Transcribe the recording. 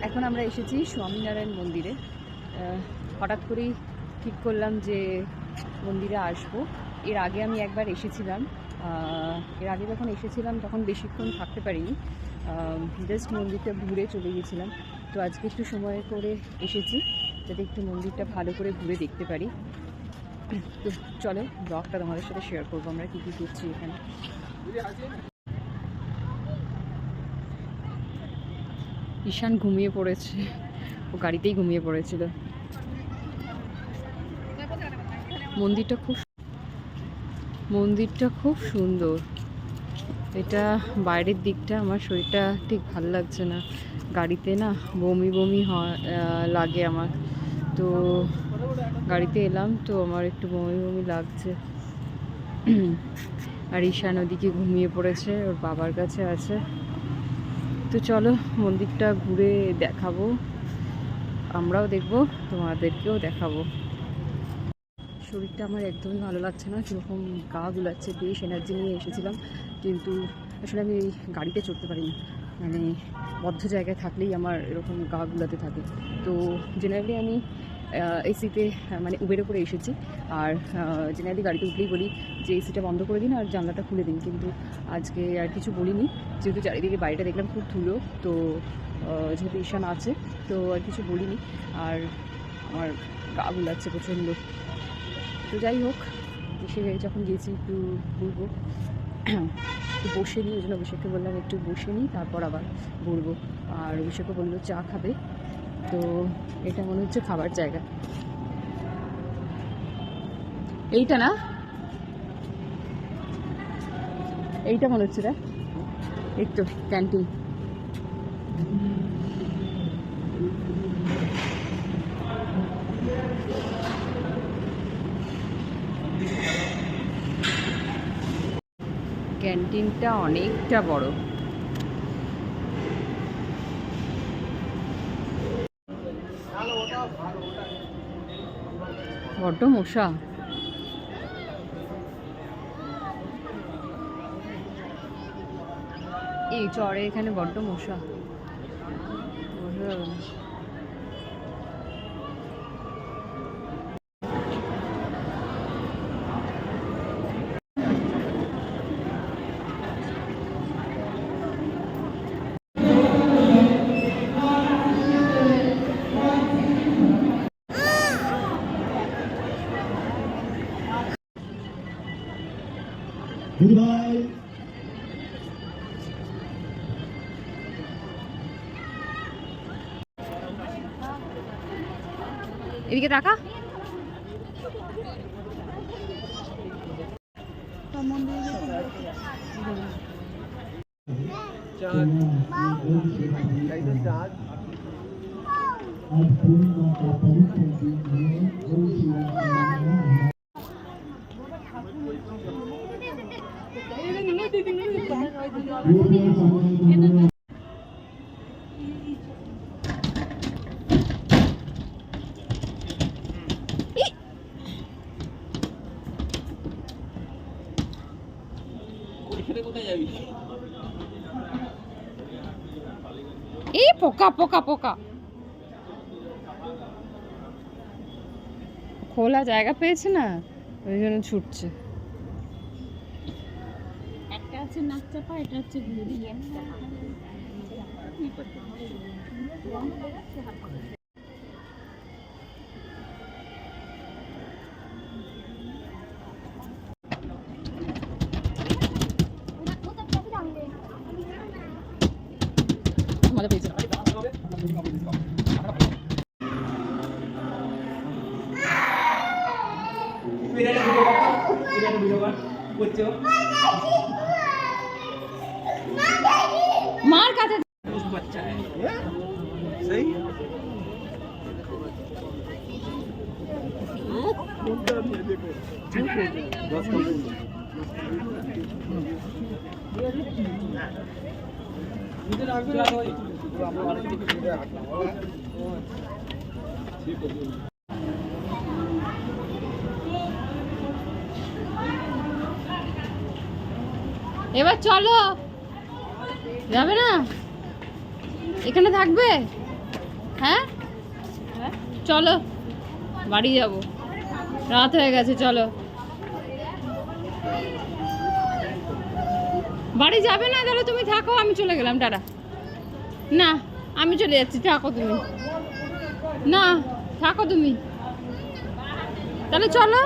এখন আমরা এসেছি স্বামীনারায়ণ মন্দিরে। হঠাৎ করেই ঠিক করলাম যে মন্দিরে আসব। এর আগে আমি একবার এসেছিলাম, এর আগে যখন এসেছিলাম তখন বেশিক্ষণ থাকতে পারিনি, জাস্ট মন্দিরটা ঘুরে চলে গেছিলাম। তো আজকে একটু সময় করে এসেছি যাতে একটু মন্দিরটা ভালো করে ঘুরে দেখতে পারি। তো চলো ব্লগটা তোমাদের সাথে শেয়ার করবো আমরা কী কী করছি এখানে। ঈশান ঘুমিয়ে পড়েছে, ও গাড়িতেই ঘুমিয়ে পড়েছিল। মন্দিরটা খুব সুন্দর। এটা বাইরের দিকটা, আমার শরীরটা ঠিক ভালো লাগছে না, গাড়িতে না বমি বমি লাগে আমার। তো গাড়িতে এলাম তো আমার একটু বমি বমি লাগছে। আর ঈশান ওদিকে ঘুমিয়ে পড়েছে, ওর বাবার কাছে আছে। তো চলো মন্দিরটা ঘুরে দেখাবো, আমরাও দেখবো, তোমাদেরকেও দেখাবো। শরীরটা আমার একদমই ভালো লাগছে না, কীরকম গা গুলাচ্ছে। বেশ এনার্জি নিয়ে এসেছিলাম, কিন্তু আসলে আমি গাড়িতে চড়তে পারিনি, মানে বদ্ধ জায়গায় থাকলেই আমার এরকম গা গুলাতে থাকে। তো জেনারেলি আমি এসিতে মানে উবের করে এসেছি, আর জেনারেলি গাড়িতে উঠলেই বলি যে এসিটা বন্ধ করে দিন আর জানলাটা খুলে দিন, কিন্তু আজকে আর কিছু বলিনি, যেহেতু চারিদিকে বাড়িটা দেখলাম খুব ধুলো। তো যেহেতু ঈশান আছে তো আর কিছু বলিনি, আর আমার গা গুলাচ্ছে প্রচণ্ড। তো যাই হোক, এসে যখন গেছি একটু ঘুরবো, একটু বসে নিই, ওই জন্য অভিষেককে বললাম একটু বসে নিই তারপর আবার ঘুরবো। আর অভিষেকও বললো চা খাবে, তো এটা মনে হচ্ছে খাবার জায়গা। এইটা না, এইটা মনে হচ্ছে রে, এই তো ক্যান্টিন। ক্যান্টিনটা অনেকটা বড়। বড্ড মশা। এই চরে এখানে বড্ড মশা। এদিকে দেখা। এই পোকা পোকা পোকা, খোলা জায়গা পেয়েছে না, ওই জন্য ছুটছে। একটা আছে নাক চাপা, এটা হচ্ছে ঘুরি। মজা পেয়েছে। মার কাছে বাচ্চা সही এবার চলো, যাবে না, এখানে থাকবে। হ্যাঁ চলো বাড়ি যাব, রাত হয়ে গেছে, চলো। বাড়ি যাবে না? তাহলে তুমি থাকো, আমি চলে গেলাম, টাটা। না আমি চলে যাচ্ছি, থাকো তুমি। না থাকো তুমি, তাহলে চলো।